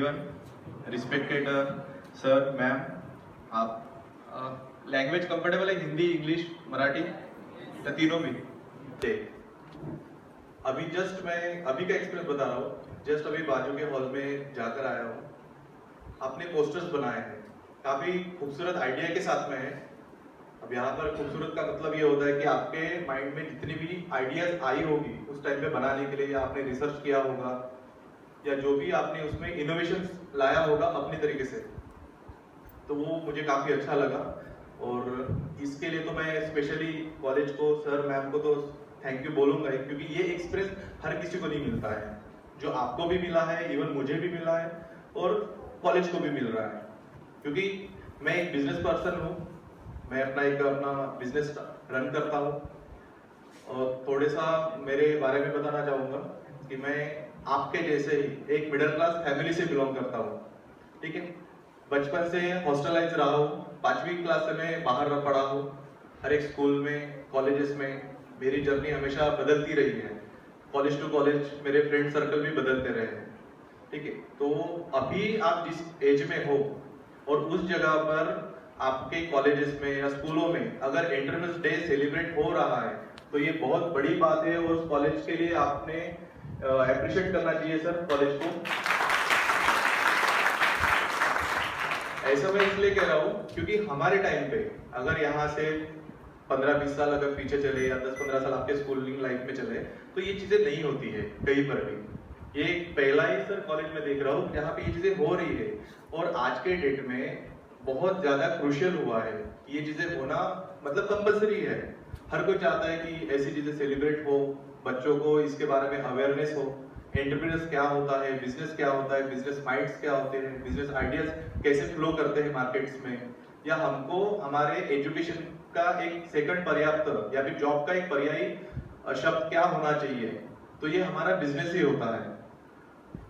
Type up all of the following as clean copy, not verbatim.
Everyone, respected sir ma'am. आप language comfortable है? Hindi, English, Marathi या तीनों भी? अभी जस्ट मैं अभी का एक्सपीरियंस बता रहा हूँ। जस्ट अभी बाजू के हॉल में जाकर आया हूँ। आपने पोस्टर्स बनाए हैं, काफी खूबसूरत आइडिया के साथ में है। अब यहाँ पर खूबसूरत का मतलब ये होता है कि आपके माइंड में जितनी भी आइडियाज आई होगी उस टाइम पे बनाने के लिए, या आपने रिसर्च किया होगा, या जो भी आपने उसमें इनोवेशन लाया होगा अपनी तरीके से, तो वो मुझे काफी अच्छा लगा। और इसके लिए तो मैं स्पेशली कॉलेज को, सर मैम को तो थैंक यू बोलूंगा ही, क्योंकि ये एक्सपीरियंस हर किसी को नहीं मिलता है, जो आपको भी मिला है, इवन मुझे भी मिला है और कॉलेज को भी मिल रहा है। क्योंकि मैं एक बिजनेस पर्सन हूँ, मैं अपना बिजनेस रन करता हूँ। और थोड़े सा मेरे बारे में बताना चाहूँगा कि मैं आपके जैसे ही एक मिडिल क्लास फैमिली से बिलोंग करता हूँ, ठीक है। बचपन से हॉस्टलाइज रहा हूँ, 5वीं क्लास से मैं बाहर पढ़ा हूँ। हर एक स्कूल में, कॉलेजेस में मेरी जर्नी हमेशा बदलती रही है। कॉलेज टू कॉलेज मेरे फ्रेंड सर्कल भी बदलते रहे हैं, ठीक है। तो अभी आप जिस एज में हो और उस जगह पर आपके कॉलेजेस में या स्कूलों में अगर इंडिपेंडेंस डे सेलिब्रेट हो रहा है तो ये बहुत बड़ी बात है, और उस कॉलेज के लिए आपने अप्रिशिएट करना चाहिए सर कॉलेज को। ऐसा मैं इसलिए कह रहा हूँ क्योंकि हमारे टाइम पे अगर यहाँ से 15-20 साल अगर पीछे चले, या 10-15 साल आपके स्कूलिंग लाइफ में चले, तो ये चीजें नहीं होती है कहीं पर भी। ये पहला ही सर कॉलेज में देख रहा हूँ जहाँ पे ये चीजें हो रही है, और आज के डेट में बहुत ज्यादा क्रूशियल हुआ है। ये चीजें होना मतलब कंपलसरी है। हर कोई चाहता है कि ऐसी चीजें सेलिब्रेट हो, बच्चों को इसके बारे में अवेयरनेस हो, एंटरप्रेन्योर्स क्या होता है, बिजनेस क्या होता है, बिजनेस माइंड्स क्या होते हैं, बिजनेस आइडियाज कैसे फ्लो करते हैं मार्केट्स में, या हमको हमारे एजुकेशन का एक सेकंड पर्याप्त या फिर जॉब का एक पर्यायी शब्द क्या होना चाहिए। तो ये हमारा बिजनेस ही होता है।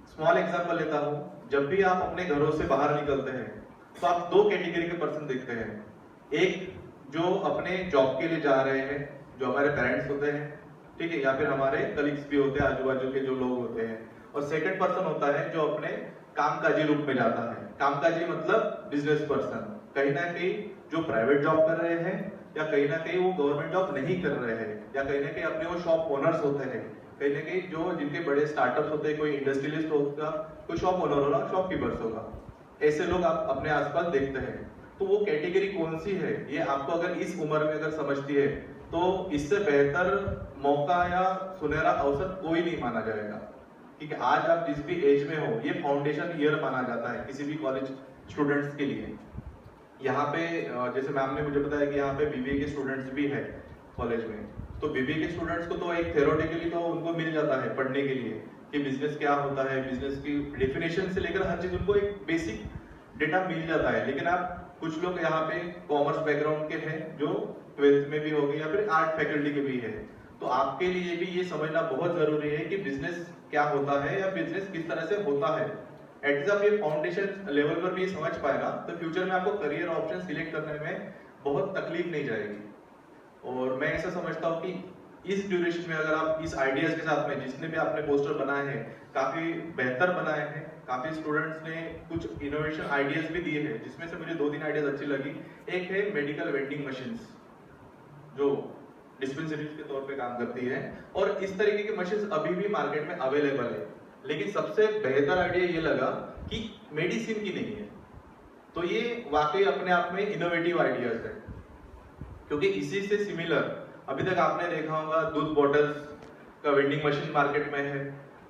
स्मॉल एग्जांपल लेता हूँ, जब भी आप अपने घरों से बाहर निकलते हैं तो आप दो कैटेगरी के पर्सन देखते हैं। एक जो अपने जॉब के लिए जा रहे हैं, जो हमारे पेरेंट्स होते हैं, ठीक है, या फिर हमारे कलीग्स भी होते हैं, आजू बाजू के जो लोग होते हैं। और सेकंड पर्सन होता है जो अपने कामकाजी रूप में जाता है। कामकाजी मतलब बिजनेस पर्सन, कहीं ना कहीं जो प्राइवेट जॉब कर रहे हैं, या कहीं ना कहीं वो गवर्नमेंट जॉब नहीं कर रहे हैं, या कहीं ना कहीं अपने वो शॉप ओनर्स होते हैं, कहीं ना कहीं जो जिनके बड़े स्टार्टअप्स होते हैं, कोई इंडस्ट्रियलिस्ट होगा, कोई शॉप ओनर होगा, शॉपकीपर्स होगा। ऐसे लोग आप अपने आसपास देखते हैं। तो वो कैटेगरी कौन सी है, ये आपको अगर इस उम्र में अगर समझती है तो इससे बेहतर मौका या सुनहरा अवसर कोई नहीं माना जाएगा। ठीक है, आज आप जिस भी एज में हो, ये फाउंडेशन ईयर माना जाता है किसी भी कॉलेज स्टूडेंट्स के लिए। यहाँ पे जैसे मैम ने मुझे बताया कि यहाँ पे बीबीए के स्टूडेंट्स भी है कॉलेज में। तो बीबीए के स्टूडेंट्स को तो एक थ्योरेटिकली तो उनको मिल जाता है पढ़ने के लिए कि बिजनेस क्या होता है, बिजनेस की डेफिनेशन से लेकर हर चीज उनको एक बेसिक डेटा मिल जाता है। लेकिन आप कुछ लोग यहाँ पे कॉमर्स बैकग्राउंड के हैं जो 12th में भी हो गए, या फिर आर्ट फैकल्टी के भी है। तो आपके लिए भी ये समझना बहुत जरूरी है कि बिजनेस क्या होता है या बिजनेस किस तरह से होता है। एट जब ये फाउंडेशन लेवल पर भी समझ पाएगा तो फ्यूचर में आपको करियर ऑप्शन सिलेक्ट करने में बहुत तकलीफ नहीं जाएगी। और मैं ऐसा समझता हूँ कि इस ड्यूरेशन में अगर आप इस आइडियाज के साथ में, जिसने भी आपने पोस्टर बनाए हैं काफी बेहतर बनाए हैं, काफी स्टूडेंट्स ने कुछ इनोवेशन आइडियाज भी दिए हैं, जिसमें से मुझे 2-3 आइडियाज अच्छी लगी। एक है मेडिकल वेंडिंग मशीन्स, जो डिस्पेंसरीज के तौर पे काम करती है, और इस तरीके की मशीन्स अभी भी मार्केट में अवेलेबल है। लेकिन सबसे बेहतर आइडिया ये लगा कि मेडिसिन की नहीं है। तो ये वाकई अपने आप में इनोवेटिव आइडियाज है, क्योंकि इसी से सिमिलर अभी तक आपने देखा होगा दूध बॉटल्स का वेंडिंग मशीन मार्केट में है।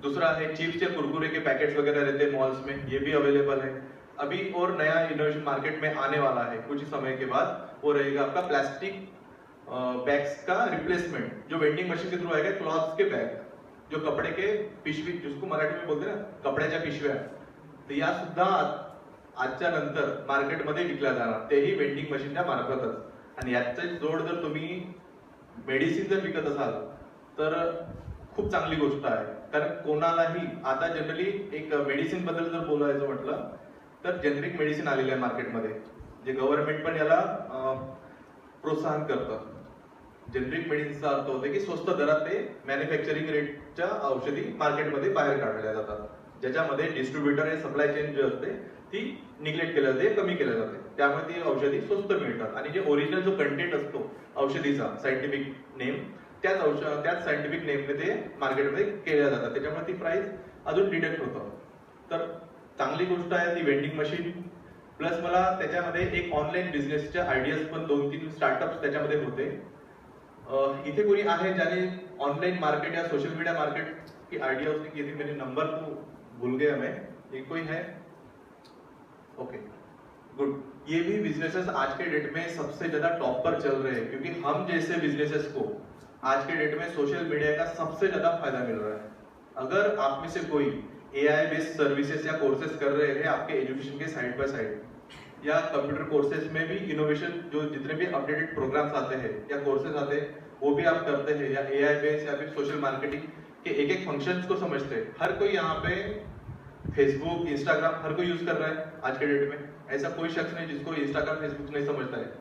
दूसरा है चिप्स या कुरकुरे के पैकेट्स वगैरह रहते हैं मॉल्स में, ये भी अवेलेबल है। अभी और नया इनोवेशन मार्केट में आने वाला है कुछ समय के बाद, वो रहेगा आपका प्लास्टिक बैग्स का रिप्लेसमेंट, जो वेंडिंग मशीन के थ्रू आएगा। क्लॉथ्स के बैग, जो कपडे के पिशवी, जिसको मराठी में बोलते ना कपड्याच्या पिशव्या, तर या सुद्धा आजच्या नंतर मार्केटमध्ये विकल्या जाणार, तेही वेंडिंग मशीनच्या मार्फतच। आणि याचे जोड जर तुम्ही मेडिसिन जर विकत असाल तर खूप चांगली गोष्ट आहे। कारण कोणालाही आता जनरली एक मेडिसिन बद्दल जर बोलायचं म्हटलं तर जेनरिक मेडिसिन आलेले आहे मार्केटमध्ये, जे गव्हर्नमेंट पण याला प्रोत्साहन करतं। जेनरिक मेडिसिनचा अर्थ होतो की स्वस्त दरात ते मॅन्युफॅक्चरिंग रेटच्या औषधी मार्केटमध्ये बाहेर काढल्या जातात। ज्याच्यामध्ये डिस्ट्रीब्युटर आणि सप्लाय चेन जे असते ती निग्लेक्ट केलं जाते, कमी केलं जाते. त्यामुळे ती औषधी स्वस्त मिळतात आणि जे ओरिजिनल जो कंटेंट असतो औषधीचा सायंटिफिक नेम त्याच सायंटिफिक नेमने ते मार्केटमध्ये केल्या जातात. त्याच्यामुळे ती प्राइस अजून डिडक्ट होतं. तर चांगली गोष्ट आहे ती वेंडिंग मशीन. प्लस मला त्याच्यामध्ये एक ऑनलाईन बिझनेसच्या आयडियाज पण 2-3 स्टार्टअप्स त्याच्यामध्ये होते. इथे कोणी आहे ज्याने ऑनलाइन मार्केट या सोशल मीडिया मार्केट की आइडिया उसने की थी? मेरे नंबर तो भूल गया मैं. एक कोई है? Okay good. ये भी बिजनेसेस आज के डेट में सबसे ज्यादा टॉप पर चल रहे हैं क्योंकि हम जैसे बिजनेसेस को आज के डेट में सोशल मीडिया का सबसे ज्यादा फायदा मिल रहा है. अगर आप में से कोई एआई बेस्ड सर्विसेज या कोर्सेज कर रहे हैं आपके एजुकेशन के साइड बाय साइड या कंप्यूटर कोर्सेज में भी इनोवेशन जो जितने भी अपडेटेड प्रोग्राम्स आते हैं या कोर्सेज आते हैं वो भी आप करते हैं या एआई बेस्ड या फिर सोशल मार्केटिंग के एक फंक्शंस को समझते हैं. हर कोई यहाँ पे फेसबुक इंस्टाग्राम हर कोई यूज कर रहा है आज के डेट में. ऐसा कोई शख्स नहीं जिसको इंस्टाग्राम फेसबुक नहीं समझता है.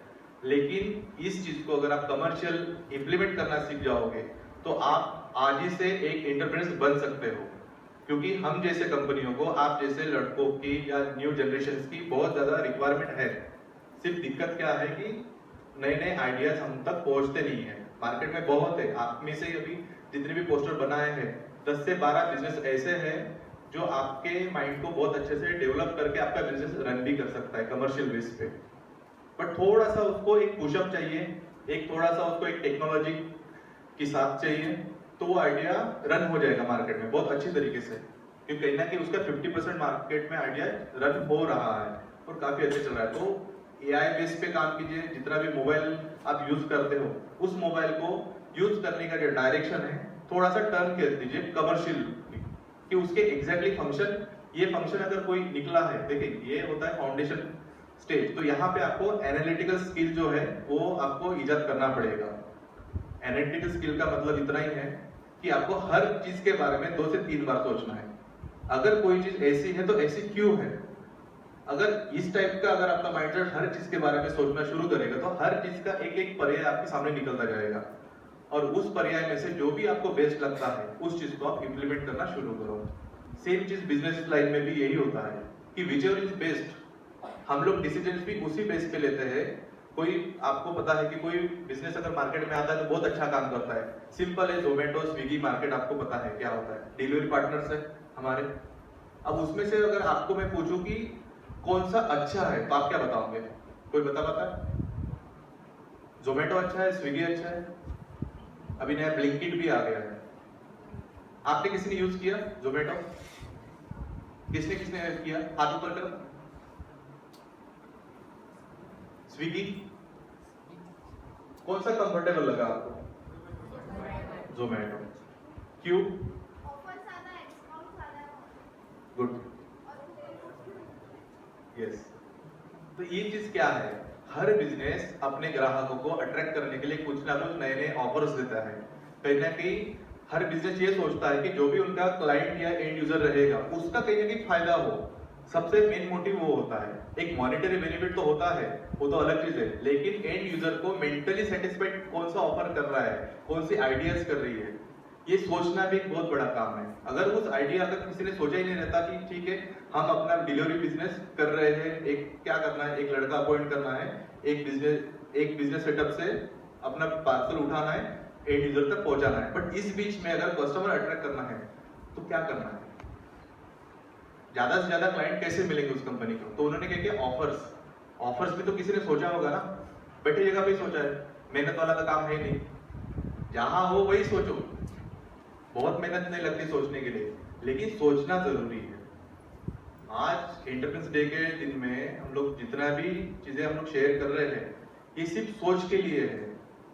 लेकिन इस चीज को अगर आप कमर्शियल इंप्लीमेंट करना सीख जाओगे तो आप आज ही से एक एंटरप्रेन्योर बन सकते हो. क्योंकि हम जैसे कंपनियों को आप जैसे लड़कों की या न्यू जनरेशन की बहुत ज्यादा रिक्वायरमेंट है. सिर्फ दिक्कत क्या है कि नए नए आइडियाज हम तक पहुंचते नहीं है. मार्केट में बहुत है. आप में से अभी जितने भी पोस्टर बनाए हैं 10 से 12 बिजनेस ऐसे हैं जो आपके माइंड को बहुत अच्छे से डेवलप करके आपका बिजनेस रन भी कर सकता है कमर्शियल बेस पे. बट थोड़ा सा उसको एक पुशअप चाहिए, एक थोड़ा सा उसको एक टेक्नोलॉजी के साथ चाहिए तो वो आइडिया रन हो जाएगा मार्केट में बहुत अच्छी तरीके से. क्योंकि कहीं ना कहीं उसका 50% मार्केट में आइडिया रन हो रहा है और काफी अच्छे चल रहा है. तो एआई बेस पे काम कीजिए. जितना भी मोबाइल आप यूज करते हो उस मोबाइल को यूज करने का जो डायरेक्शन है थोड़ा सा टर्न कर दीजिए कमर्शियल कि उसके एग्जैक्टली फंक्शन ये फंक्शन अगर कोई निकला है. देखिए ये होता है फाउंडेशन स्टेज. तो यहाँ पे आपको एनालिटिकल स्किल जो है वो आपको इजाद करना पड़ेगा. एनालिटिकल स्किल का मतलब इतना ही है कि आपको हर चीज के बारे में 2 से 3 बार सोचना है. अगर कोई चीज ऐसी है तो ऐसी क्यों है. अगर इस टाइप का अगर आपका माइंडसेट हर चीज के बारे में सोचना शुरू करेगा तो हर चीज का एक एक पर्याय आपके सामने निकलता जाएगा और उस पर्याय में से जो भी आपको बेस्ट लगता है उस चीज को आप इंप्लीमेंट करना शुरू करो. सेम चीज बिजनेस लाइन में भी यही होता है कि व्हिचएवर इज बेस्ट हम लोग डिसीजंस भी उसी बेस पे लेते हैं. कोई आपको पता है कि कोई बिजनेस अगर मार्केट में आता है तो बहुत अच्छा काम करता है. सिंपल है जोमेटो स्विगी मार्केट आपको पता है क्या होता है. डिलीवरी पार्टनर्स है हमारे. अब उसमें से अगर आपको मैं पूछूं कि कौन सा अच्छा है तो आप क्या बताओगे? कोई पाता है? जोमेटो अच्छा है, स्विगी अच्छा है, अभी नया ब्लिंकिट भी आ गया है. आपने किसी ने यूज किया जोमेटो? किसने किसने किया? हाथ ऊपर करो. स्विगी कौन सा कंफर्टेबल लगा आपको? जोमेटो. क्यों? गुड. यस. तो ये चीज क्या है, हर बिजनेस अपने ग्राहकों को अट्रैक्ट करने के लिए कुछ ना कुछ नए नए ऑफर्स देता है. कहीं ना कहीं हर बिजनेस ये सोचता है कि जो भी उनका क्लाइंट या एंड यूजर रहेगा उसका कहीं ना कहीं फायदा हो. सबसे मेन मोटिव वो होता है. एक मॉनेटरी बेनिफिट तो होता है, वो तो अलग चीज है, लेकिन एंड यूजर को मेंटली सेटिस्फाइड कौन सा ऑफर कर रहा है, कौन सी आइडियाज कर रही है, ये सोचना भी एक बहुत बड़ा काम है. अगर उस आइडिया अगर किसी ने सोचा ही नहीं रहता कि ठीक है हम अपना डिलीवरी बिजनेस कर रहे हैं, एक क्या करना है, एक लड़का अपॉइंट करना है, एक बिजनेस सेटअप से अपना पार्सल उठाना है, एंड यूजर तक पहुंचाना है. बट इस बीच में अगर कस्टमर अट्रैक्ट करना है तो क्या करना है? ज्यादा से ज्यादा क्लाइंट कैसे मिलेंगे उस कंपनी को? तो उन्होंने क्या किया? ऑफर्स भी तो किसी ने सोचा होगा ना. बैठी जगह पे ही सोचा है, मेहनत वाला तो काम है नहीं. जहां हो वही सोचो. बहुत मेहनत नहीं लगती सोचने के लिए, लेकिन सोचना जरूरी है. आज इंडिपेंडेंस डे के दिन में हम लोग जितना भी चीजें हम लोग शेयर कर रहे हैं ये सिर्फ सोच के लिए है.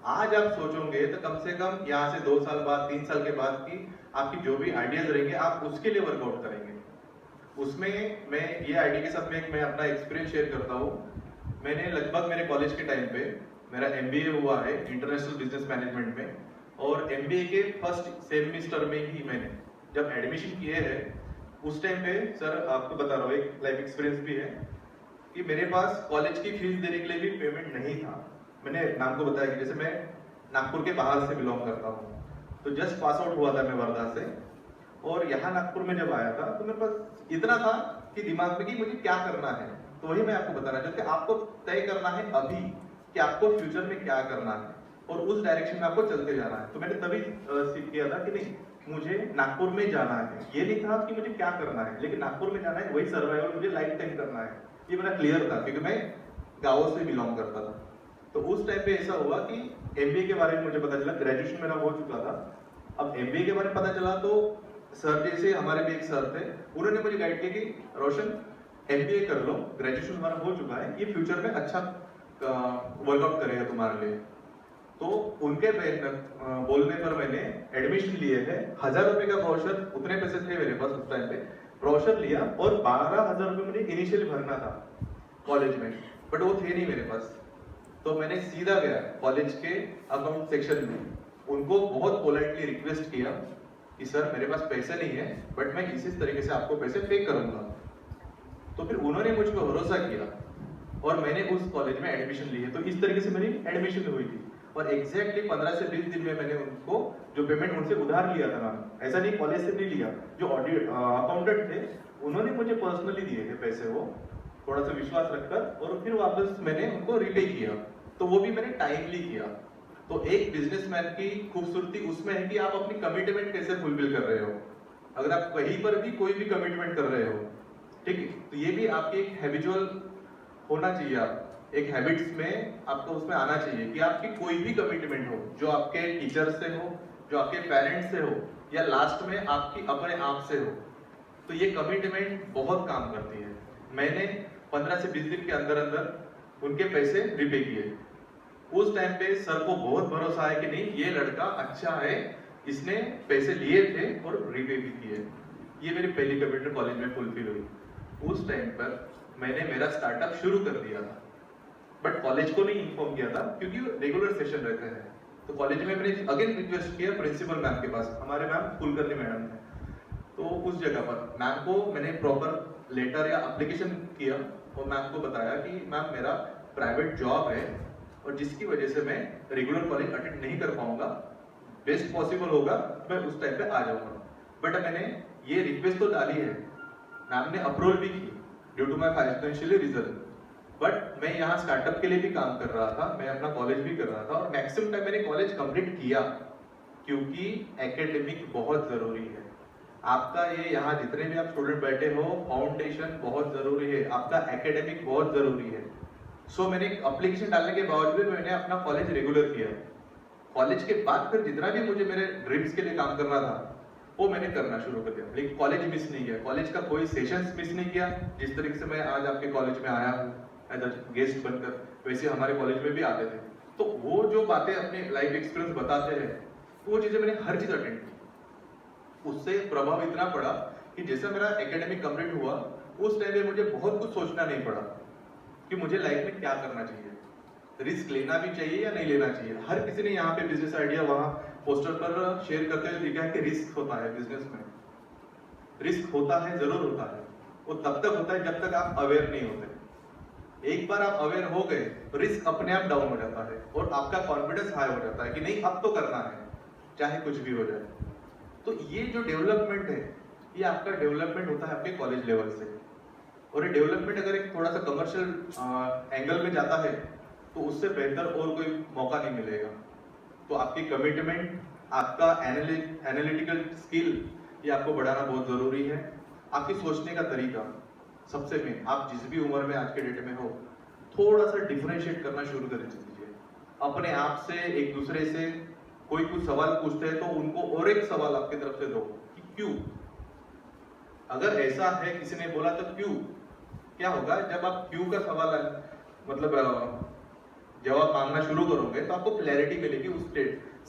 आज आप सोचोगे तो कम से कम यहाँ से 2 साल बाद 3 साल के बाद की आपकी जो भी आइडियाज रहेंगे आप उसके लिए वर्कआउट करेंगे. उसमें मैं ये आइडिया के साथ में मैं अपना एक्सपीरियंस शेयर करता हूँ. मैंने लगभग मेरे कॉलेज के टाइम पे मेरा MBA हुआ है इंटरनेशनल बिजनेस मैनेजमेंट में, और MBA के फर्स्ट सेमेस्टर में ही मैंने जब एडमिशन किए हैं उस टाइम पे, सर आपको बता रहा हूँ एक लाइफ एक्सपीरियंस भी है कि मेरे पास कॉलेज की फीस देने के लिए भी पेमेंट नहीं था. मैंने नाम को बताया कि जैसे मैं नागपुर के बाहर से बिलोंग करता हूँ, तो जस्ट पास आउट हुआ था मैं वर्धा से. और यहाँ नागपुर में जब आया था तो मेरे पास इतना था कि दिमाग में कि मुझे क्या करना है। तो वही मैं आपको बताना चाहता हूँ कि आपको तय करना है अभी कि आपको फ्यूचर में क्या करना है और उस डायरेक्शन में आपको चलते जाना है। तो मैंने तभी सीख किया था कि नहीं, मुझे नागपुर में जाना है। ये नहीं था कि मुझे क्या करना है, लेकिन नागपुर में जाना है, वही सर्वाइवल मुझे लाइफ टाइम करना है। ये मेरा क्लियर था क्योंकि मैं गाँव से बिलोंग करता था। तो उस टाइम पे ऐसा हुआ कि एमबीए के बारे में मुझे पता चला, ग्रेजुएशन मेरा हो चुका था। अब एमबीए के बारे में पता चला तो सर जैसे हमारे भी एक सर थे, उन्होंने मुझे गाइड किया कि रोशन एमबीए कर लो, ग्रेजुएशन हमारा हो चुका है, ये फ्यूचर में अच्छा वर्कआउट करेगा तुम्हारे लिए। तो उनके बोलने पर मैंने एडमिशन लिए थे। 1000 रुपए का ब्रोशर, उतने पैसे थे मेरे पास उस टाइम पे, ब्रोशर लिया और 12,000 रुपए मुझे इनिशियली भरना था कॉलेज में, बट वो थे नहीं मेरे पास। तो मैंने सीधा गया कॉलेज के अकाउंट सेक्शन में, उनको बहुत पोलाइटली रिक्वेस्ट किया कि सर मेरे पास पैसे नहीं है, बट मैं इसी तरीके से आपको पैसे पे करूंगा। तो फिर उन्होंने मुझ पर भरोसा किया और मैंने उस कॉलेज में एडमिशन ली है। तो इस तरीके से मेरी एडमिशन हुई थी और एग्जैक्टली 15 से 20 दिन में मैंने उनको जो पेमेंट उनसे उधार लिया था ना, ऐसा नहीं कॉलेज से नहीं लिया, जो ऑडिट अकाउंटेंट थे उन्होंने मुझे पर्सनली दिए थे पैसे, वो थोड़ा सा विश्वास रखकर, और फिर वापस मैंने उनको रिपे किया। तो वो भी मैंने टाइमली किया। तो एक बिजनेसमैन की खूबसूरती उसमें है कि आप अपनी कमिटमेंट कैसे फुलफिल कर रहे हो। अगर आप कहीं पर भी कोई भी कमिटमेंट कर रहे हो, ठीक है, तो ये भी आपकी एक हैबिचुअल होना चाहिए। आप एक हैबिट्स में आपको उसमें आना चाहिए कि आपकी कोई भी कमिटमेंट हो, जो आपके टीचर से हो, जो आपके पेरेंट्स से हो, या लास्ट में आपकी अपने आप से हो, तो ये कमिटमेंट बहुत काम करती है। मैंने 15 से 20 दिन के अंदर अंदर उनके पैसे रिपे किए। उस टाइम पे सर को बहुत भरोसा है कि नहीं, ये लड़का अच्छा है, इसने पैसे लिए थे और रिपे भी किए। ये मेरी पहली कमिटमेंट कॉलेज में फुलफिल हुई। उस टाइम पर मैंने मेरा स्टार्टअप शुरू कर दिया था, बट कॉलेज को नहीं इन्फॉर्म किया था क्योंकि रेगुलर सेशन रहते हैं। तो कॉलेज में मैंने अगेन रिक्वेस्ट किया प्रिंसिपल मैम के पास, हमारे मैम कुलकर्णी मैडम है। तो उस जगह पर मैम को मैंने प्रॉपर लेटर या एप्लीकेशन किया और मैम को बताया कि मैम मेरा प्राइवेट जॉब है और जिसकी वजह से मैं रेगुलर कॉलेज अटेंड नहीं कर पाऊंगा, बेस्ट पॉसिबल होगा मैं उस टाइम पे आ जाऊंगा। बट मैंने ये रिक्वेस्ट तो डाली है, मैम ने अप्रूवल भी की due to my financial reason. But मैं यहाँ स्टार्टअप के लिए भी काम कर रहा था, मैं अपना कॉलेज भी कर रहा था और मैक्सिमम टाइम मैंने कॉलेज कंप्लीट किया क्योंकि एकेडमिक बहुत जरूरी है। आपका ये यहाँ जितने भी आप स्टूडेंट बैठे हो, फाउंडेशन बहुत जरूरी है, आपका एकेडमिक बहुत जरूरी है। सो मैंने एप्लीकेशन डालने के बावजूद मैंने अपना कॉलेज रेगुलर किया। कॉलेज के बाद फिर जितना भी मुझे मेरे ड्रीम्स के लिए काम करना था वो मैंने करना शुरू कर दिया, लेकिन कॉलेज मिस नहीं किया, कॉलेज का कोई सेशंस मिस नहीं किया। जिस तरीके से मैं आज आपके कॉलेज में आया हूँ एज अ गेस्ट बनकर, वैसे हमारे कॉलेज में भी आते थे। तो वो जो बातें अपने लाइफ एक्सपीरियंस बताते हैं, तो वो चीजें मैंने हर चीज अटेंड की। उससे प्रभाव इतना पड़ा कि जैसे मेरा एकेडमिक कंप्लीट हुआ, उस टाइम पे मुझे बहुत कुछ सोचना नहीं पड़ा कि मुझे लाइफ में क्या करना चाहिए, रिस्क लेना भी चाहिए या नहीं लेना चाहिए। हर किसी ने यहाँ पे बिजनेस आइडिया वहां पोस्टर पर शेयर करते हुए दिखा है कि रिस्क होता है बिजनेस में। रिस्क होता है, जरूर होता है, वो तब तक होता है जब तक आप अवेयर नहीं होते। एक बार आप अवेयर हो गए तो रिस्क अपने आप डाउन हो जाता है और आपका कॉन्फिडेंस हाई हो जाता है कि नहीं अब तो करना है, चाहे कुछ भी हो जाए। तो ये जो डेवलपमेंट है, ये आपका डेवलपमेंट होता है आपके कॉलेज लेवल से। और ये डेवलपमेंट अगर एक थोड़ा सा कमर्शियल एंगल में जाता है तो उससे बेहतर और कोई मौका नहीं मिलेगा। तो आपकी कमिटमेंट, आपका एनालिटिकल स्किल, ये आपको बढ़ाना बहुत जरूरी है। आपकी सोचने का तरीका सबसे मेन, आप जिस भी उम्र में आज के डेट में हो, थोड़ा सा डिफरेंशिएट करना शुरू कर दीजिए अपने आप से। एक दूसरे से कोई कुछ सवाल पूछते हैं तो उनको और एक सवाल आपकी तरफ से दो कि क्यों। अगर ऐसा है किसी ने बोला तो क्यों, क्या होगा जब आप क्यों का सवाल मतलब जवाब मांगना शुरू करोगे तो आपको क्लैरिटी मिलेगी उस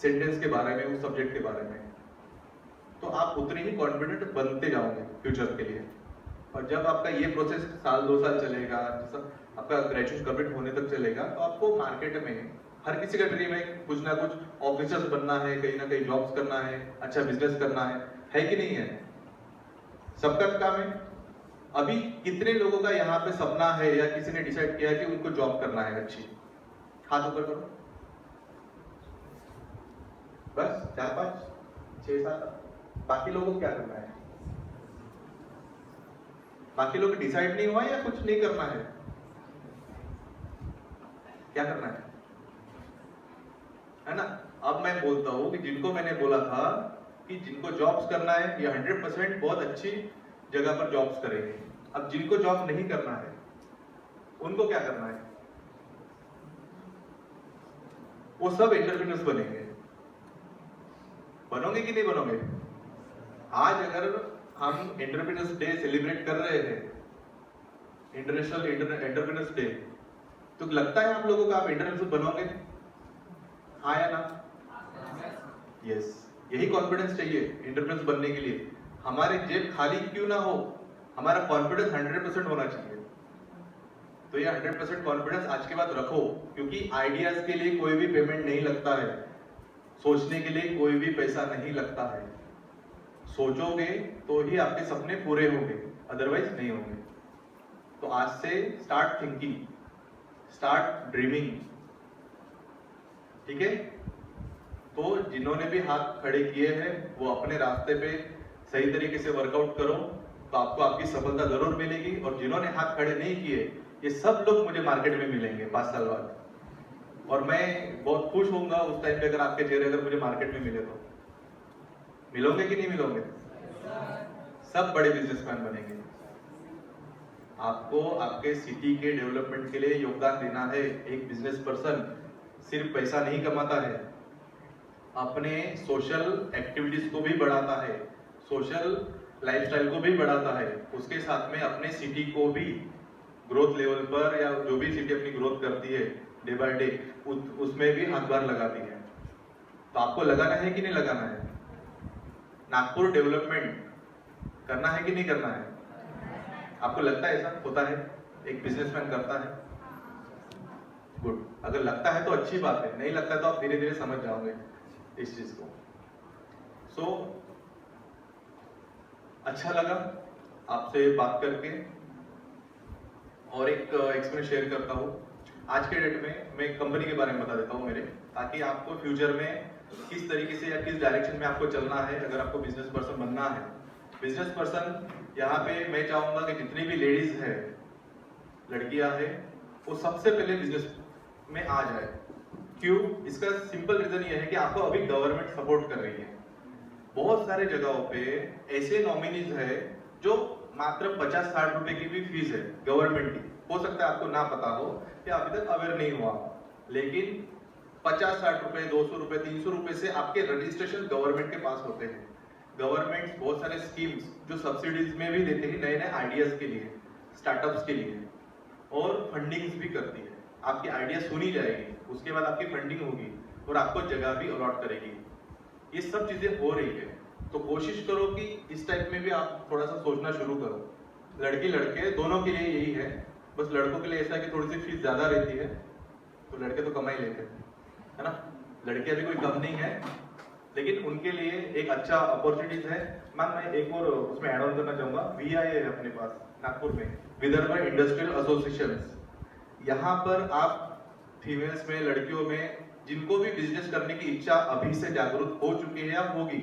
सेंटेंस के बारे में, उस सब्जेक्ट के बारे में। तो आप उतने ही कॉन्फिडेंट बनते जाओगे फ्यूचर के लिए। और जब आपका ये प्रोसेस साल 2 साल चलेगा, आपका ग्रेजुएशन कंप्लीट होने तक चलेगा, तो आपको मार्केट में हर किसी का ड्रीम है कुछ ना कुछ ऑफिसर्स बनना है, कहीं ना कहीं जॉब्स करना है, अच्छा बिजनेस करना है कि नहीं है? सबका काम है। अभी कितने लोगों का यहाँ पे सपना है या किसी ने डिसाइड किया है कि उनको जॉब करना है अच्छी? हाथ ऊपर करो। बस 4 5 6 7 बाकी लोगों को क्या करना है? बाकी लोग डिसाइड नहीं हुआ या कुछ नहीं करना है? क्या करना है ना? अब मैं बोलता हूं कि जिनको मैंने बोला था कि जिनको जॉब्स करना है ये 100% बहुत अच्छी जगह पर जॉब्स करेंगे। अब जिनको जॉब नहीं करना है उनको क्या करना है? वो सब एंटरप्रेन्योर्स बनेंगे। बनोगे कि नहीं बनोगे? आज अगर हम एंटरप्रेन्योर्स डे सेलिब्रेट कर रहे हैं, इंटरनेशनल एंटरप्रेन्योर्स डे, तो लगता है आप लोगों को आप एंटरप्रेन्योर्स बनोगे? हाँ या ना? यस, यही कॉन्फिडेंस चाहिए एंटरप्रेन्योर्स बनने के लिए। हमारी जेब खाली क्यों ना हो, हमारा कॉन्फिडेंस 100% होना चाहिए। तो ये 100% कॉन्फिडेंस आज के बाद रखो, क्योंकि आइडियाज के लिए कोई भी पेमेंट नहीं लगता है, सोचने के लिए कोई भी पैसा नहीं लगता है। सोचोगे तो ही आपके सपने पूरे होंगे, अदरवाइज नहीं होंगे। तो आज से स्टार्ट थिंकिंग, स्टार्ट ड्रीमिंग, ठीक है? तो जिन्होंने भी हाथ खड़े किए हैं वो अपने रास्ते पे सही तरीके से वर्कआउट करो, तो आपको आपकी सफलता जरूर मिलेगी। और जिन्होंने हाथ खड़े नहीं किए, ये सब लोग मुझे मार्केट में मिलेंगे 5 साल बाद, और मैं बहुत खुश होऊंगा उस टाइम पे अगर आपके चेहरे अगर मुझे मार्केट में मिले तो। मिलोगे कि नहीं मिलोगे? सब बड़े बिजनेसमैन बनेंगे। आपको आपके सिटी के डेवलपमेंट के लिए योगदान देना है। एक बिजनेस पर्सन सिर्फ पैसा नहीं कमाता है, अपने सोशल एक्टिविटीज को भी बढ़ाता है, सोशल लाइफस्टाइल को भी बढ़ाता है, उसके साथ में अपने सिटी को भी ग्रोथ लेवल पर, या जो भी सिटी अपनी ग्रोथ करती है डे बाय डे, उसमें भी हाथभार लगाती है। तो आपको लगाना है कि नहीं लगाना है? नागपुर डेवलपमेंट करना है कि नहीं करना है? आपको लगता है ऐसा होता है, एक बिजनेसमैन करता है? गुड। अगर लगता है तो अच्छी बात है, नहीं लगता तो आप धीरे धीरे समझ जाओगे इस चीज को। सो अच्छा लगा आपसे बात करके, और एक एक्सपीरियंस शेयर करता हूँ। आज के डेट में मैं कंपनी के बारे में बता देता हूँ मेरे, ताकि आपको फ्यूचर में किस तरीके से या किस डायरेक्शन में आपको चलना है अगर आपको बिजनेस पर्सन बनना है। बिजनेस पर्सन यहाँ पे मैं चाहूंगा कि जितनी भी लेडीज है, लड़कियां है, वो सबसे पहले बिजनेस में आ जाए। क्यों? इसका सिंपल रीजन ये है कि आपको अभी गवर्नमेंट सपोर्ट कर रही है। बहुत सारे जगहों पे ऐसे नॉमिनीज है जो मात्र 50-60 रुपए की भी फीस है गवर्नमेंट की। हो सकता है आपको ना पता हो या अभी तक अवेयर नहीं हुआ, लेकिन 50-60 रुपए, 200 रुपए, 300 रुपए से आपके रजिस्ट्रेशन गवर्नमेंट के पास होते हैं। गवर्नमेंट बहुत सारे स्कीम्स जो सब्सिडीज में भी देते हैं नए नए आइडियाज के लिए, स्टार्टअप्स के लिए, और फंडिंग्स भी करती है। आपकी आइडिया सुनी जाएगी, उसके बाद आपकी फंडिंग होगी और आपको जगह भी अलॉट करेगी। ये सब चीजें हो रही है, तो कोशिश करो कि इस टाइप में भी आप थोड़ा सा सोचना शुरू करो। लड़की लड़के दोनों के लिए यही है, बस लड़कों के लिए ऐसा है कि थोड़ी सी फीस ज्यादा रहती है, तो लड़के तो कमाई लेते हैं, है ना? लड़कियां भी कोई कम नहीं है, लेकिन उनके लिए एक अच्छा अपॉर्चुनिटीज है। मैम मैं एक और उसमें ऐड ऑन करना चाहूंगा, VIA है अपने पास नागपुर में, विदर्भ इंडस्ट्रियल एसोसिएशन। यहाँ पर आप फीमेल्स में, लड़कियों में जिनको भी बिजनेस करने की इच्छा अभी से जागरूक हो चुकी है या होगी,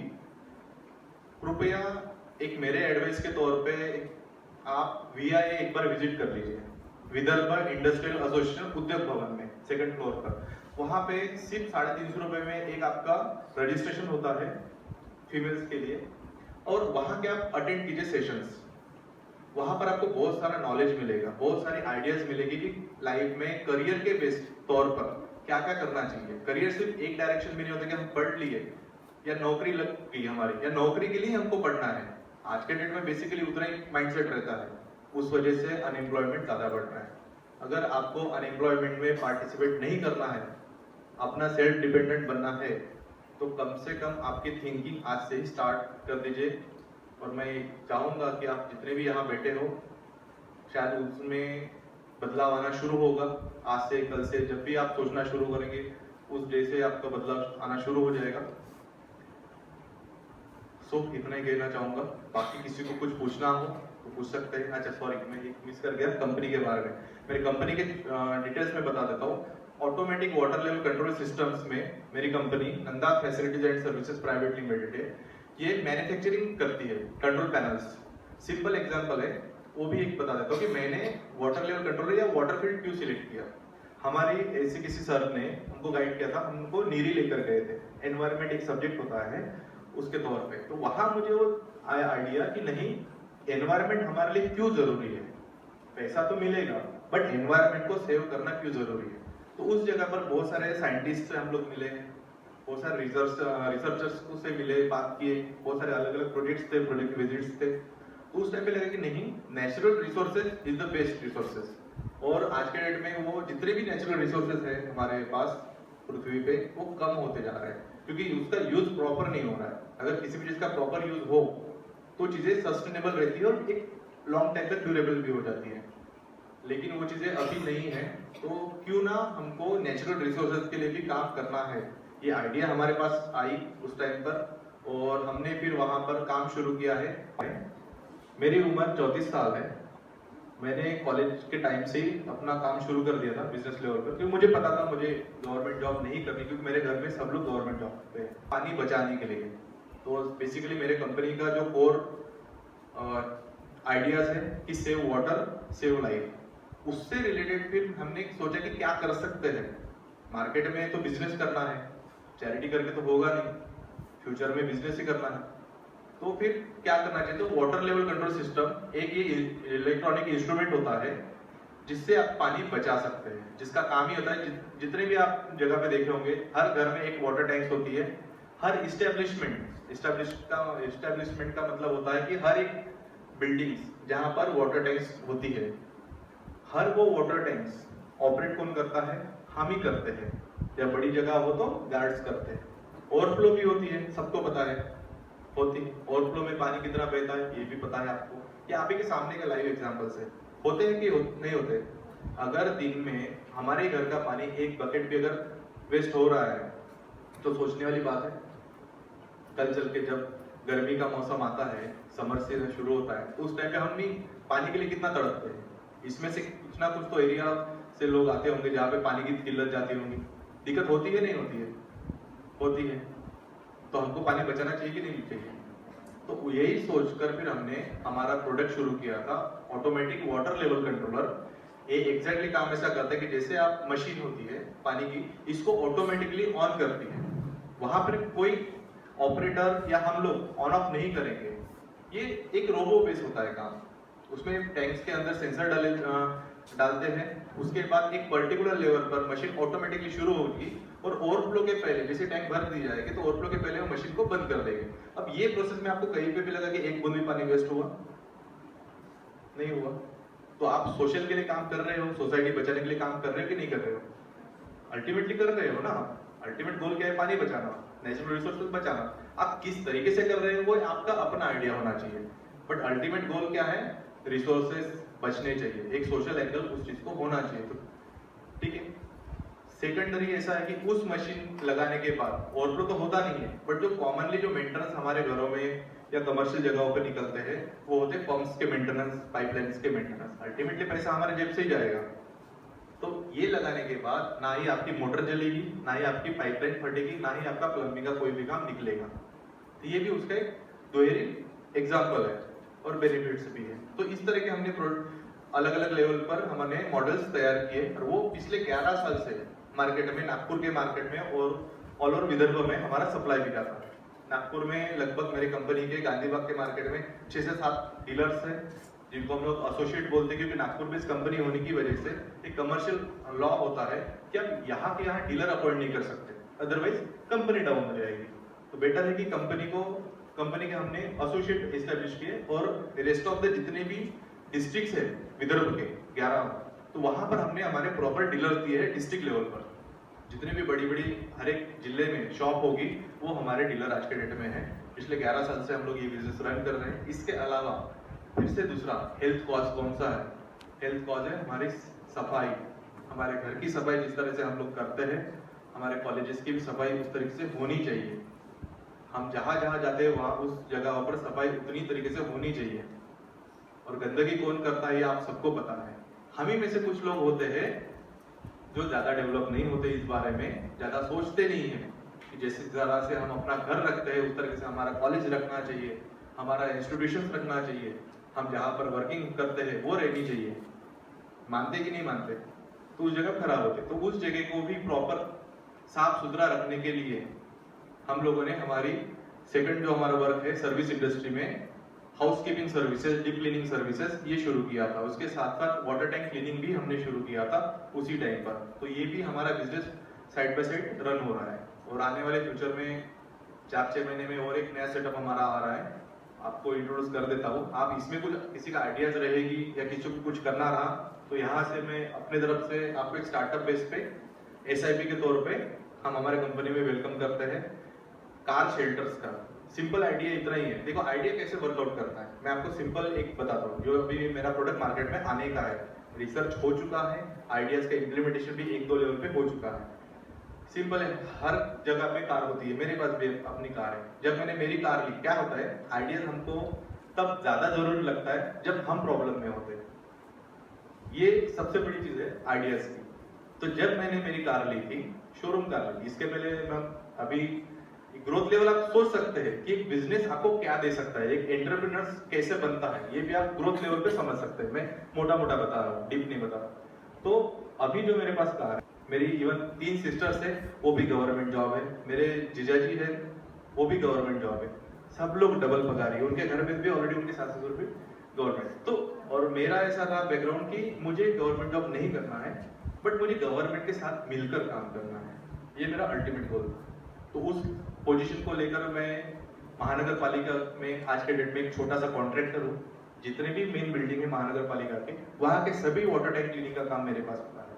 कृपया एक मेरे एडवाइस के तौर पे आप VIA एक बार विजिट कर लीजिए, विदर्भ इंडस्ट्रियल एसोसिएशन उद्योग भवन में 2nd फ्लोर पर। वहां पे सिर्फ 350 रुपए में एक आपका रजिस्ट्रेशन होता है फीमेल्स के लिए, और वहां के आप अटेंड कीजिए सेशंस। वहां पर आपको बहुत सारा नॉलेज मिलेगा, बहुत सारी आइडियाज मिलेगी कि लाइफ में करियर के बेस्ड तौर पर क्या क्या करना चाहिए। करियर सिर्फ एक डायरेक्शन में नहीं होता कि हम पढ़ लिए या नौकरी लग गई हमारी, या नौकरी के लिए हमको पढ़ना है। आज के डेट में बेसिकली उतना ही माइंडसेट रहता है, उस वजह से अनएम्प्लॉयमेंट ज्यादा बढ़ रहा है। अगर आपको अनएम्प्लॉयमेंट में पार्टिसिपेट नहीं करना है, अपना सेल्फ डिपेंडेंट बनना है, तो कम से कम आपकी थिंकिंग आज से ही स्टार्ट कर दीजिए। और मैं चाहूंगा कि आप जितने भी यहाँ बैठे हो, शायद उसमें बदलाव आना शुरू होगा आज से, कल से। जब भी आप सोचना शुरू करेंगे, उस डे से आपका बदलाव आना शुरू हो जाएगा। सो इतना ही कहना चाहूंगा। बाकी किसी को कुछ पूछना हो तो पूछ सकते हैं। अच्छा सॉरी, मैं एक मिस कर गया कंपनी के बारे में। मेरी कंपनी के डिटेल्स में बता देता हूँ। Automatic water level control systems में मेरी company Nanda facilities and services private limited है। ये मैन्युफैक्चरिंग करती है कंट्रोल पैनल्स। सिंपल एग्जांपल है, वो भी एक बता देता हूँ कि मैंने वाटर लेवल कंट्रोलर या वाटर फील्ड क्यों सिलेक्ट किया। हमारी ऐसे किसी सर ने हमको गाइड किया था, हमको नीरी लेकर गए थे, एनवायरनमेंट एक सब्जेक्ट होता है उसके तौर पे। तो वहां मुझे वो आया आइडिया कि नहीं, एनवायरनमेंट हमारे लिए क्यों जरूरी है। पैसा तो मिलेगा बट एनवायरनमेंट को सेव करना क्यों जरूरी है। तो उस जगह पर बहुत सारे साइंटिस्ट से हम लोग मिले, बहुत सारे रिसर्चर्स से मिले, बात किए, बहुत सारे अलग अलग प्रोजेक्ट्स थे, प्रोजेक्ट विजिट्स थे। तो उस टाइम पे लगा कि नहीं, natural resources is the best resources. और आज के डेट में वो जितने भी नेचुरल रिसोर्सेज है हमारे पास पृथ्वी पे, वो कम होते जा रहे हैं क्योंकि उसका यूज प्रॉपर नहीं हो रहा है। अगर किसी भी चीज का प्रॉपर यूज हो तो चीजें सस्टेनेबल रहती है और एक लॉन्ग टाइम तक ड्यूरेबल भी हो जाती है। लेकिन वो चीजें अभी नहीं है, तो क्यों ना हमको नेचुरल रिसोर्सेज के लिए भी काम करना है। ये आइडिया हमारे पास आई उस टाइम पर और हमने फिर वहां पर काम शुरू किया है। मेरी उम्र 34 साल है। मैंने कॉलेज के टाइम से ही अपना काम शुरू कर दिया था बिजनेस लेवल पर, क्योंकि मुझे पता था मुझे गवर्नमेंट जॉब नहीं करनी, क्योंकि मेरे घर में सब लोग गवर्नमेंट जॉब करते हैं पानी बचाने के लिए। तो बेसिकली मेरे कंपनी का जो कोर आइडियाज है कि सेव वाटर सेव लाइफ, उससे रिलेटेड फिर हमने सोचा कि क्या कर सकते हैं। मार्केट में तो बिजनेस करना है, चैरिटी करके तो होगा नहीं, फ्यूचर में बिजनेस ही करना है। तो फिर क्या करना चाहिए, तो वाटर लेवल कंट्रोल सिस्टम एक ये इलेक्ट्रॉनिक इंस्ट्रूमेंट होता है जिससे आप पानी बचा सकते हैं, जिसका काम ही होता है जितने भी आप जगह पे देखे होंगे, हर घर में एक वाटर टैंक होती है। हर इस्टेब्लिशमेंट का मतलब होता है कि हर एक बिल्डिंग्स जहां पर वाटर टैंक्स होती है, हर वो वाटर टैंक्स ऑपरेट कौन करता है, हम ही करते हैं। जब बड़ी जगह हो तो गार्ड्स करते हैं। ओवरफ्लो भी होती है, सबको पता है होती। ओवरफ्लो में पानी कितना बहता है ये भी पता है आपको। ये आप ही के सामने का लाइव एग्जांपल्स है। होते हैं कि नहीं होते। अगर दिन में हमारे घर का पानी एक बकेट भी अगर वेस्ट हो रहा है तो सोचने वाली बात है। कल चल के जब गर्मी का मौसम आता है, समर सीजन शुरू होता है, तो उस टाइम पे हम भी पानी के लिए कितना तड़पते हैं। इसमें से कुछ ना कुछ तो एरिया से लोग आते होंगे जहाँ पे पानी की किल्लत जाती होंगी। दिक्कत होती है नहीं होती है? होती है। तो हमको पानी बचाना चाहिए कि नहीं चाहिए? तो यही सोचकर फिर हमने हमारा प्रोडक्ट शुरू किया था, ऑटोमेटिक वाटर लेवल कंट्रोलर। ये एग्जैक्टली काम ऐसा करता है कि जैसे आप मशीन होती है पानी की, इसको ऑटोमेटिकली ऑन करती है। वहां पर कोई ऑपरेटर या हम लोग ऑन ऑफ नहीं करेंगे। ये एक रोबो बेस होता है काम। उसमें टैंक्स के अंदर सेंसर डालते हैं, उसके बाद एक पर्टिकुलर लेवल पर मशीन ऑटोमेटिकली शुरू होगी और ओवरफ्लो के पहले, जैसे टैंक भर दी जाएगी तो ओवरफ्लो के पहले वो मशीन को बंद कर देगी। अब ये प्रोसेस में आपको कहीं पे भी लगा कि एक बूंद भी पानी वेस्ट हुआ नहीं हुआ, तो आप सोशल के लिए काम कर रहे हो, सोसाइटी बचाने के लिए काम कर रहे हो कि नहीं कर रहे हो? अल्टीमेटली कर रहे हो ना। अल्टीमेट गोल क्या है? पानी बचाना, नेचुरल रिसोर्सेज बचाना। आप किस तरीके से कर रहे हो वो आपका अपना आइडिया होना चाहिए, बट अल्टीमेट गोल क्या है? रिसोर्सेज बचने चाहिए, एक सोशल एंगल उस चीज को होना चाहिए। तो ठीक है। सेकेंडरी ऐसा है कि उस मशीन लगाने के बाद ओवरफ्लो तो होता नहीं है, बट जो कॉमनली जो मेंटेनेंस हमारे घरों में या कमर्शियल जगहों पर निकलते हैं वो होते हैं पंप्स के मेंटेनेंस, पाइपलाइंस के मेंटेनेंस। अल्टीमेटली पैसा हमारे जेब से ही जाएगा। तो ये लगाने के बाद ना ही आपकी मोटर जलेगी, ना ही आपकी पाइपलाइन फटेगी, ना ही आपका प्लम्बिंग का कोई भी काम निकलेगा। तो ये भी उसका एक दोहरी एग्जाम्पल है और बेनिफिट्स भी है। तो इस तरह के हमने अलग अलग लेवल पर हमने मॉडल्स तैयार किए और वो पिछले 11 साल से मार्केट में, नागपुर के मार्केट में और ऑल ओवर विदर्भ में हमारा सप्लाई भी जाता है। नागपुर में लगभग मेरी कंपनी के गांधीबाग के मार्केट में 6 से 7 डीलर्स हैं जिनको हम लोग एसोसिएट बोलते हैं, क्योंकि नागपुर में इस कंपनी होने की वजह से एक कमर्शियल लॉ होता है कि आप यहाँ के यहाँ डीलर अपॉइंट नहीं कर सकते, अदरवाइज कंपनी डाउन हो जाएगी। तो बेटर है कि कंपनी के हमने एसोसिएट एस्टेब्लिश किए और रेस्ट ऑफ द जितने भी डिस्ट्रिक्ट्स है विदर्भ के 11, तो वहां पर हमने हमारे प्रॉपर डीलर दिए हैं डिस्ट्रिक्ट लेवल पर। जितने भी बड़ी बड़ी हर एक जिले में शॉप होगी वो हमारे डीलर आज के डेट में है। पिछले 11 साल से हम लोग ये बिजनेस रन कर रहे हैं। इसके अलावा फिर से दूसरा हेल्थ कॉज कौन सा है? हेल्थ कॉज है हमारी सफाई। हमारे घर की सफाई जिस तरह से हम लोग करते हैं, हमारे कॉलेजेस की भी सफाई उस तरीके से होनी चाहिए। हम जहां जहां जाते हैं वहां उस जगह पर सफाई उतनी तरीके से होनी चाहिए। और गंदगी कौन करता है ये आप सबको पता है। हम ही में से कुछ लोग होते हैं जो ज्यादा डेवलप नहीं होते इस बारे में, ज्यादा सोचते नहीं है कि जिस तरह से हम अपना घर रखते हैं उस तरह से हमारा कॉलेज रखना चाहिए, हमारा इंस्टीट्यूशन रखना चाहिए, हम जहाँ पर वर्किंग करते हैं वो रहनी चाहिए। मानते कि नहीं मानते? तो उस जगह खराब होते। तो उस जगह को भी प्रॉपर साफ सुथरा रखने के लिए हम लोगों ने हमारी सेकंड जो हमारा वर्क है सर्विस इंडस्ट्री में housekeeping services, deep cleaning services ये शुरू किया था। उसके साथ साथ वाटर टैंक क्लीनिंग भी हमने शुरू किया था उसी टाइम पर। तो ये भी हमारा business side by side run हो रहा है और आने वाले फ्यूचर में 4-6 महीने में और एक नया सेटअप हमारा आ रहा है, आपको इंट्रोड्यूस कर देता हूँ। आप इसमें कुछ किसी का आइडियाज रहेगी या किसी को कुछ करना रहा तो यहाँ से मैं अपने तरफ से आपको एक स्टार्टअप बेस पे SIP के तौर पे हम हमारे कंपनी में वेलकम करते हैं। कार शेल्टर्स का सिंपल आइडिया इतना ही है। देखो आइडिया कैसे वर्कआउट करता है, मैं आपको सिंपल एक बताता हूँ। जो अभी मेरा प्रोडक्ट मार्केट में आने का है, रिसर्च हो चुका है, आइडियाज का इम्प्लीमेंटेशन भी 1-2 लेवल पे हो चुका है। सिंपल है, हर जगह पे कार होती है, मेरे पास भी अपनी कार है। जब मैंने मेरी कार ली, क्या होता है, आइडियाज हमको तब ज्यादा जरूरी लगता है जब हम प्रॉब्लम में होते हैं। ये सबसे बड़ी चीज है आइडियाज की। तो जब मैंने मेरी कार ली थी, शोरूम कार ली, इसके पहले मैं अभी ग्रोथ लेवल आप सोच सकते हैं कि एक बिजनेस आपको क्या दे सकता है, एक एंटरप्रेन्योर कैसे बनता है, ये भी आप ग्रोथ लेवल पे समझ सकते हैं। मैं मोटा मोटा बता रहा हूँ, डीप नहीं बता रहा। तो अभी जो मेरे पास कार है, मेरी इवन 3 सिस्टर्स है, वो भी गवर्नमेंट जॉब है, मेरे जीजाजी है वो भी गवर्नमेंट जॉब है, सब लोग डबल पगारी है, उनके घर में भी ऑलरेडी उनके सास ससुर भी गवर्नमेंट। तो और मेरा ऐसा था बैकग्राउंड कि मुझे गवर्नमेंट जॉब नहीं करना है, बट मुझे गवर्नमेंट के साथ मिलकर काम करना है, ये मेरा अल्टीमेट गोल था। तो उस पोजीशन को लेकर मैं महानगर पालिका में आज के डेट में एक छोटा सा कॉन्ट्रैक्टर हूँ। जितने भी मेन बिल्डिंग है महानगर पालिका के, वहाँ के सभी वाटर टैंक क्लीनिंग का काम मेरे पास होता है,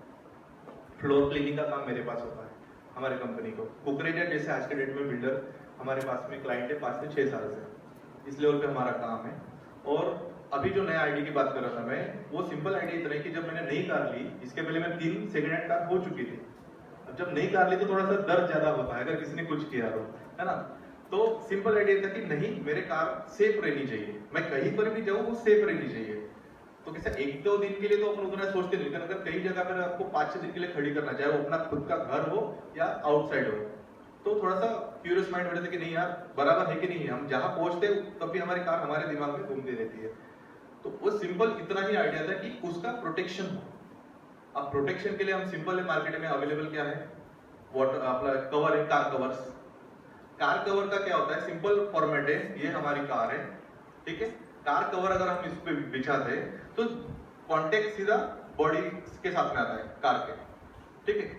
फ्लोर क्लीनिंग का काम मेरे पास होता है हमारे कंपनी को। कुकरेजा जैसे आज के डेट में बिल्डर हमारे पास में क्लाइंट है 5 से 6 साल से, इस लेवल पे हमारा काम है। और अभी जो नया आईडी की बात कर रहा था मैं, वो सिंपल आईडी इतना है कि जब मैंने नई कार ली, इसके पहले मैं 3 सेकेंड हैंड कार हो चुकी थी। अब जब नई कार ली तो थोड़ा सा दर्द ज्यादा होता है अगर किसी ने कुछ किया तो, है ना। तो सिंपल आइडिया था कि नहीं, मेरे कार सेफ रहनी चाहिए, मैं कहीं पर भी जाऊँ वो सेफ रहनी चाहिए। तो कैसा 1-2 दिन के लिए तो अपन उतना सोचते नहीं, लेकिन अगर कई जगह पर आपको 5-6 दिन के लिए खड़ी करना, चाहे वो अपना खुद का घर हो या आउटसाइड हो, तो थोड़ा सा क्यूरियस माइंड हो जाता है कि नहीं यार बराबर है कि नहीं है। हम जहाँ पहुंचते तब भी हमारी कार हमारे दिमाग में घूमती रहती है। तो वो सिंपल इतना ही आइडिया था कि उसका प्रोटेक्शन हो। अब प्रोटेक्शन के लिए हम सिंपल है, मार्केट में अवेलेबल क्या है, वाटर अपना कवर है, कार कवर्स। कार कवर का क्या होता है, सिंपल फॉर्मेट है, ये हमारी कार है, ठीक है। कार कवर अगर हम इस पे बिछाते हैं तो कॉन्टेक्ट सीधा बॉडी के साथ में आता है कार के, ठीक है।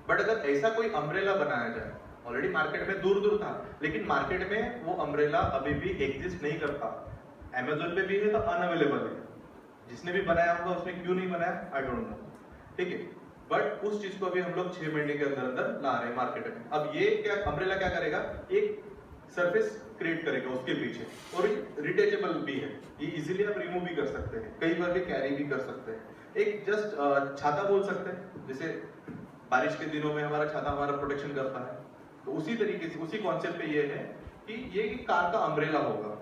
बट अगर ऐसा कोई अम्ब्रेला बनाया जाए, ऑलरेडी मार्केट में दूर दूर था, लेकिन मार्केट में वो अम्ब्रेला अभी भी एग्जिस्ट नहीं करता। अमेजोन पे भी है तो अनअवेलेबल है, जिसने भी बनाया होगा उसने क्यों नहीं बनाया आई डोंट नो, ठीक है। बट उस चीज को अभी हम लोग 6 महीने के अंदर अंदर ला रहे हैं मार्केट में। अब ये क्या अम्ब्रेला क्या करेगा, एक सरफेस क्रिएट करेगा उसके पीछे, और रिटेचेबल भी है, ये इजीली आप रिमूव भी कर सकते हैं, कई बार भी कैरी भी कर सकते हैं। एक जस्ट छाता बोल सकते हैं, जैसे बारिश के दिनों में हमारा छाता हमारा प्रोटेक्शन करता है, तो उसी तरीके से उसी कॉन्सेप्ट पे ये है कि ये कार का अम्ब्रेला होगा,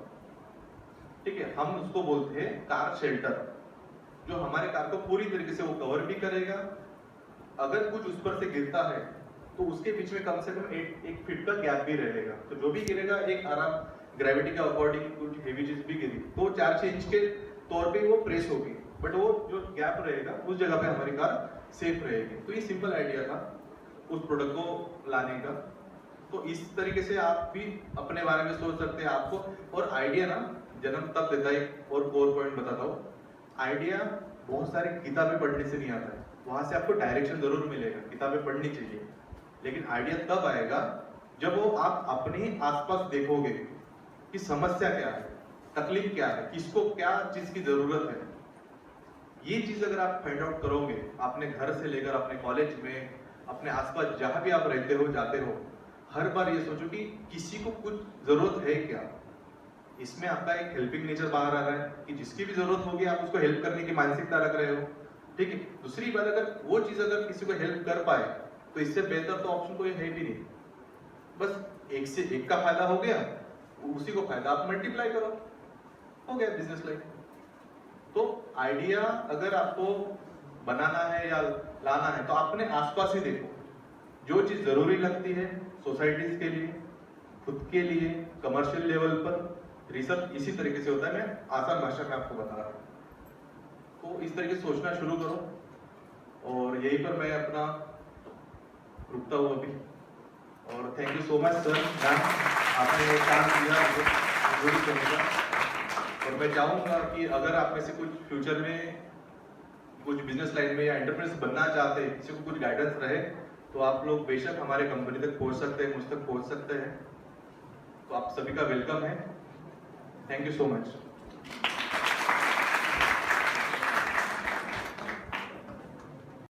ठीक है। हम उसको बोलते हैं कार शेल्टर, जो हमारे कार को पूरी तरीके से वो कवर भी करेगा। अगर कुछ उस पर से गिरता है तो उसके बीच में कम से कम 1 फीट का गैप भी रहेगा, तो जो भी गिरेगा एक आराम ग्रेविटी के अकॉर्डिंग, कुछ हेवी चीज भी गिरी तो 4-6 इंच के तौर पे वो प्रेस होगी, बट वो जो गैप रहेगा उस जगह पे हमारी कार सेफ रहेगी। तो ये सिंपल आइडिया था उस प्रोडक्ट को लाने का। तो इस तरीके से आप भी अपने बारे में सोच सकते हैं आपको। और आइडिया ना जन्म तब देता है, और कोर पॉइंट बताता हूँ, आइडिया बहुत सारी किताबें पढ़ने से नहीं आता है, वहां से आपको डायरेक्शन जरूर मिलेगा, किताबें पढ़नी चाहिए, लेकिन आइडिया तब आएगा जब वो आप अपने आसपास देखोगे कि समस्या क्या है, तकलीफ क्या है, किसको क्या चीज की जरूरत है। ये चीज अगर आप फाइंड आउट करोगे अपने घर से लेकर अपने कॉलेज में, अपने आसपास जहां भी आप रहते हो जाते हो, हर बार ये सोचो कि किसी को कुछ जरूरत है क्या। इसमें आपका एक हेल्पिंग नेचर बाहर आ रहा है कि जिसकी भी जरूरत होगी आप उसको हेल्प करने की मानसिकता रख रहे हो, ठीक है। दूसरी बात, अगर वो चीज अगर किसी को हेल्प कर पाए तो इससे बेहतर तो ऑप्शन कोई है भी नहीं। बस एक से एक का फायदा हो गया, उसी को फायदा आप मल्टीप्लाई करो, हो गया बिजनेस लाइफ। तो आइडिया अगर आपको बनाना है या लाना है तो अपने आसपास ही देखो, जो चीज़ ज़रूरी लगती है सोसाइटीज़ के लिए, खुद के लिए, कमर्शियल लेवल पर, रिसर्च इसी तरीके से होता है। मैं आसान भाषा में आपको बता रहा हूँ, तो इस तरीके से सोचना शुरू करो। और यहीं पर मैं अपना रुकता हूँ अभी। और thank you so much sir, ma'am, आपने चांस दिया मुझे करने का। और मैं चाहूँगा कि अगर आप में से कुछ फ्यूचर में कुछ बिजनेस लाइन में या एंटरप्रेन्योर बनना चाहते हैं, किसी को कुछ गाइडेंस रहे, तो आप लोग बेशक हमारे कंपनी तक पहुँच सकते हैं, मुझ तक पहुँच सकते हैं। तो आप सभी का वेलकम है। Thank you so much.